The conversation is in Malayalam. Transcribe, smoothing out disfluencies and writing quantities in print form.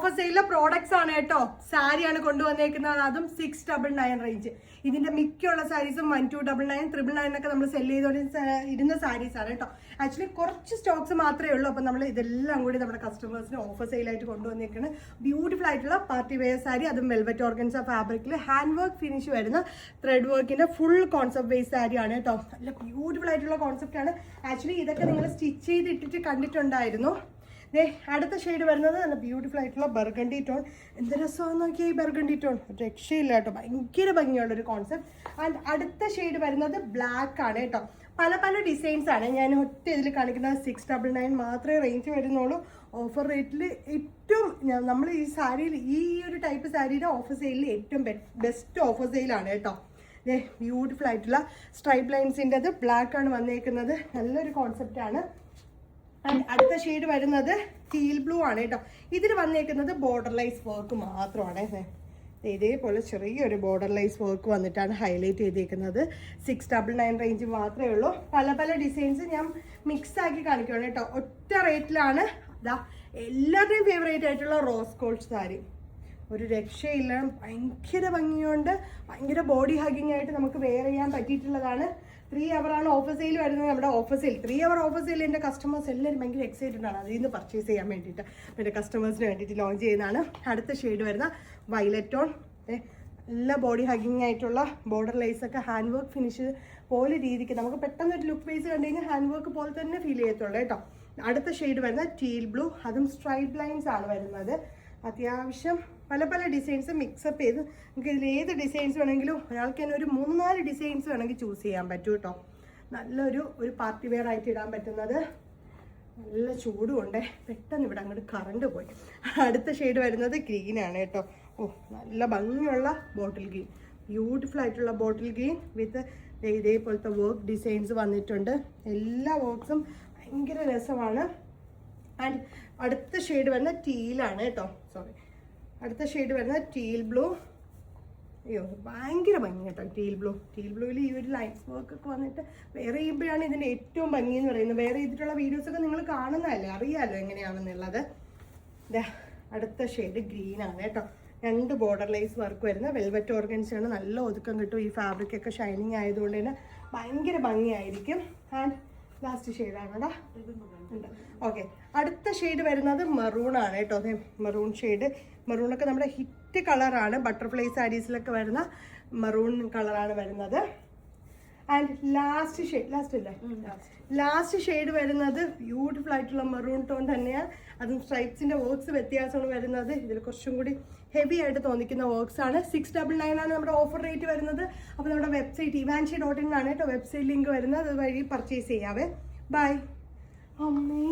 ഓഫർ സെയിലെ പ്രോഡക്ട്സ് ആണ് കേട്ടോ. സാരിയാണ് കൊണ്ടുവന്നേക്കുന്നത്, അതും 699 റേഞ്ച്. ഇതിന്റെ മിക്കുള്ള സാരീസും 1299, 999 ഒക്കെ നമ്മൾ സെല് ചെയ്തോണ്ടിരുന്ന സാരീസ് ആണ് കേട്ടോ. ആക്ച്വലി കുറച്ച് സ്റ്റോക്സ് മാത്രമേ ഉള്ളൂ. അപ്പം നമ്മൾ ഇതെല്ലാം കൂടി നമ്മുടെ കസ്റ്റമേഴ്സിന് ഓഫർ സെയിലായിട്ട് കൊണ്ടുവന്നേക്കുന്നത്. ബ്യൂട്ടിഫുൾ ആയിട്ടുള്ള പാർട്ടി വെയർ സാരി, അതും വെൽവെറ്റ് ഓർഗൻസ ഫാബ്രിക്കിൽ ഹാൻഡ് വർക്ക് ഫിനിഷ് വരുന്ന ത്രെഡ് വർക്കിന്റെ ഫുൾ കോൺസെപ്റ്റ് ബേസ് സാരിയാണ് കേട്ടോ. നല്ല ബ്യൂട്ടിഫുൾ ആയിട്ടുള്ള കോൺസെപ്റ്റ് ആണ്. ആക്ച്വലി ഇതൊക്കെ നിങ്ങൾ സ്റ്റിച്ച് ചെയ്തിട്ടിട്ട് കണ്ടിട്ടുണ്ടായിരുന്നു. അടുത്ത ഷെയ്ഡ് വരുന്നത് നല്ല ബ്യൂട്ടിഫുൾ ആയിട്ടുള്ള ബർഗണ്ടി ടോൺ. എന്ത് രസമാണെന്ന് നോക്കിയാൽ ഈ ബർഗണ്ടി ടോൺ രക്ഷയില്ല കേട്ടോ, ഭയങ്കര ഭംഗിയുള്ളൊരു കോൺസെപ്റ്റ്. ആൻഡ് അടുത്ത ഷെയ്ഡ് വരുന്നത് ബ്ലാക്ക് ആണ് കേട്ടോ. പല പല ഡിസൈൻസ് ആണ് ഞാൻ ഒറ്റ ഇതിൽ കാണിക്കുന്നത്. 699 മാത്രമേ റേഞ്ച് വരുന്നുള്ളൂ. ഓഫർ റേറ്റിൽ ഏറ്റവും നമ്മൾ ഈ സാരിയിൽ ഈ ഒരു ടൈപ്പ് സാരിയുടെ ഓഫർ സെയിലിൽ ഏറ്റവും ബെസ്റ്റ് ഓഫർ സെയിലാണ് കേട്ടോ. ബ്യൂട്ടിഫുൾ ആയിട്ടുള്ള സ്ട്രൈപ്പ് ലൈൻസിൻ്റെ അത് ബ്ലാക്ക് ആണ് വന്നേക്കുന്നത്. നല്ലൊരു കോൺസെപ്റ്റ് ആണ്. ആൻഡ് അടുത്ത ഷെയ്ഡ് വരുന്നത് ടീൽ ബ്ലൂ ആണ് കേട്ടോ. ഇതിൽ വന്നേക്കുന്നത് ബോർഡർ ലൈസ് വർക്ക് മാത്രമാണ്. ഇതേപോലെ ചെറിയൊരു ബോർഡർ ലൈസ് വർക്ക് വന്നിട്ടാണ് ഹൈലൈറ്റ് ചെയ്തേക്കുന്നത്. 699 റേഞ്ച് മാത്രമേ ഉള്ളൂ. പല പല ഡിസൈൻസ് ഞാൻ മിക്സ് ആക്കി കാണിക്കുകയാണ് കേട്ടോ. ഒറ്റ റേറ്റിലാണ്. അതാ എല്ലാവരുടെയും ഫേവറേറ്റ് ആയിട്ടുള്ള റോസ് ഗോൾഡ് സാരി, ഒരു രക്ഷയില്ല. ഭയങ്കര ഭംഗിയുണ്ട്, ഭയങ്കര ബോഡി ഹഗിങ് ആയിട്ട് നമുക്ക് വെയർ ചെയ്യാൻ പറ്റിയിട്ടുള്ളതാണ്. 3 hour ആണ് ഓഫർ സെയിൽ വരുന്നത്. നമ്മുടെ offer sale 3 hour offer sale എൻ്റെ കസ്റ്റമേഴ്സ് എല്ലാവരും ഭയങ്കര എക്സൈറ്റഡ് ആണ് അതിൽ നിന്ന് പർച്ചേസ് ചെയ്യാൻ വേണ്ടിയിട്ട്. എൻ്റെ കസ്റ്റമേഴ്സിന് വേണ്ടിയിട്ട് ലോഞ്ച് ചെയ്യുന്നതാണ്. അടുത്ത ഷെയ്ഡ് വരുന്ന വയലറ്റ് ടോൺ. നല്ല ബോഡി ഹഗിങ് ആയിട്ടുള്ള ബോർഡർ ലൈസ് ഒക്കെ ഹാൻഡ് വർക്ക് ഫിനിഷ് പോലെ രീതിക്ക് നമുക്ക് പെട്ടെന്ന് ഒരു ലുക്ക് വൈസ് കണ്ടു കഴിഞ്ഞാൽ ഹാൻഡ് വർക്ക് പോലെ തന്നെ ഫീൽ ചെയ്യത്തുള്ളൂ കേട്ടോ. അടുത്ത ഷെയ്ഡ് വരുന്ന ടീൽ ബ്ലൂ, അതും സ്ട്രൈപ്പ് ലൈൻസ് ആണ് വരുന്നത്. അത്യാവശ്യം പല പല ഡിസൈൻസ് മിക്സപ്പ് ചെയ്ത് നമുക്ക് ഇതിൽ ഏത് ഡിസൈൻസ് വേണമെങ്കിലും ഒരാൾക്ക് തന്നെ ഒരു 3-4 ഡിസൈൻസ് വേണമെങ്കിൽ ചൂസ് ചെയ്യാൻ പറ്റും കേട്ടോ. നല്ലൊരു പാർട്ടി വെയർ ആയിട്ട് ഇടാൻ പറ്റുന്നത്. നല്ല ചൂടുമുണ്ട്, പെട്ടെന്ന് ഇവിടെ അങ്ങോട്ട് കറണ്ട് പോയി. അടുത്ത ഷെയ്ഡ് വരുന്നത് ഗ്രീനാണ് കേട്ടോ. നല്ല ഭംഗിയുള്ള ബോട്ടിൽ ഗ്രീൻ, ബ്യൂട്ടിഫുൾ ആയിട്ടുള്ള ബോട്ടിൽ ഗ്രീൻ വിത്ത് ഇതേപോലത്തെ വർക്ക് ഡിസൈൻസ് വന്നിട്ടുണ്ട്. എല്ലാ വർക്ക്സും ഭയങ്കര രസമാണ്. ആൻഡ് അടുത്ത ഷെയ്ഡ് വരുന്ന ടീലാണ് കേട്ടോ. അടുത്ത ഷെയ്ഡ് വരുന്ന ടീൽ ബ്ലൂ. അയ്യോ ഭയങ്കര ഭംഗി കേട്ടോ ടീൽ ബ്ലൂവിൽ ഈ ഒരു ലൈൻസ് വർക്ക് ഒക്കെ വന്നിട്ട് വേറെ ചെയ്യുമ്പോഴാണ് ഇതിൻ്റെ ഏറ്റവും ഭംഗി എന്ന് പറയുന്നത്. വേറെ ചെയ്തിട്ടുള്ള വീഡിയോസൊക്കെ നിങ്ങൾ കാണുന്നതല്ലേ, അറിയാമല്ലോ എങ്ങനെയാണെന്നുള്ളത്. അടുത്ത ഷെയ്ഡ് ഗ്രീൻ ആണ് കേട്ടോ. 2 ബോർഡർ ലൈസ് വർക്ക് വരുന്ന വെൽവെറ്റ് ഓർഗൻസാണ്. നല്ല ഒതുക്കം കിട്ടും. ഈ ഫാബ്രിക് ഒക്കെ ഷൈനിങ് ആയതുകൊണ്ട് തന്നെ ഭയങ്കര ഭംഗിയായിരിക്കും. ആൻഡ് ലാസ്റ്റ് ഷെയ്ഡാണ് ഓക്കെ. അടുത്ത ഷെയ്ഡ് വരുന്നത് മെറൂൺ ആണ് കേട്ടോ. Maroon shade. മെറൂണൊക്കെ നമ്മുടെ ഹിറ്റ് കളറാണ്. ബട്ടർഫ്ലൈ സാരീസിലൊക്കെ വരുന്ന മെറൂൺ കളറാണ് വരുന്നത്. ആൻഡ് ലാസ്റ്റ് ഷെയ്ഡ് വരുന്നത് ബ്യൂട്ടിഫുൾ ആയിട്ടുള്ള മെറൂൺ ടോൺ തന്നെയാണ്. അതും സ്ട്രൈപ്സിന്റെ വർക്ക്സ് വ്യത്യാസമാണ് വരുന്നത്. ഇതിൽ കുറച്ചും കൂടി ഹെവി ആയിട്ട് തോന്നിക്കുന്ന വർക്ക്സ് ആണ്. 699 ആണ് നമ്മുടെ ഓഫർ റേറ്റ് വരുന്നത്. അപ്പോൾ നമ്മുടെ വെബ്സൈറ്റ് evanshi.in ആണ് കേട്ടോ വെബ്സൈറ്റ് ലിങ്ക് വരുന്നത്. അത് വഴി പർച്ചേസ് ചെയ്യാവേ. ബൈ. അമ്മേ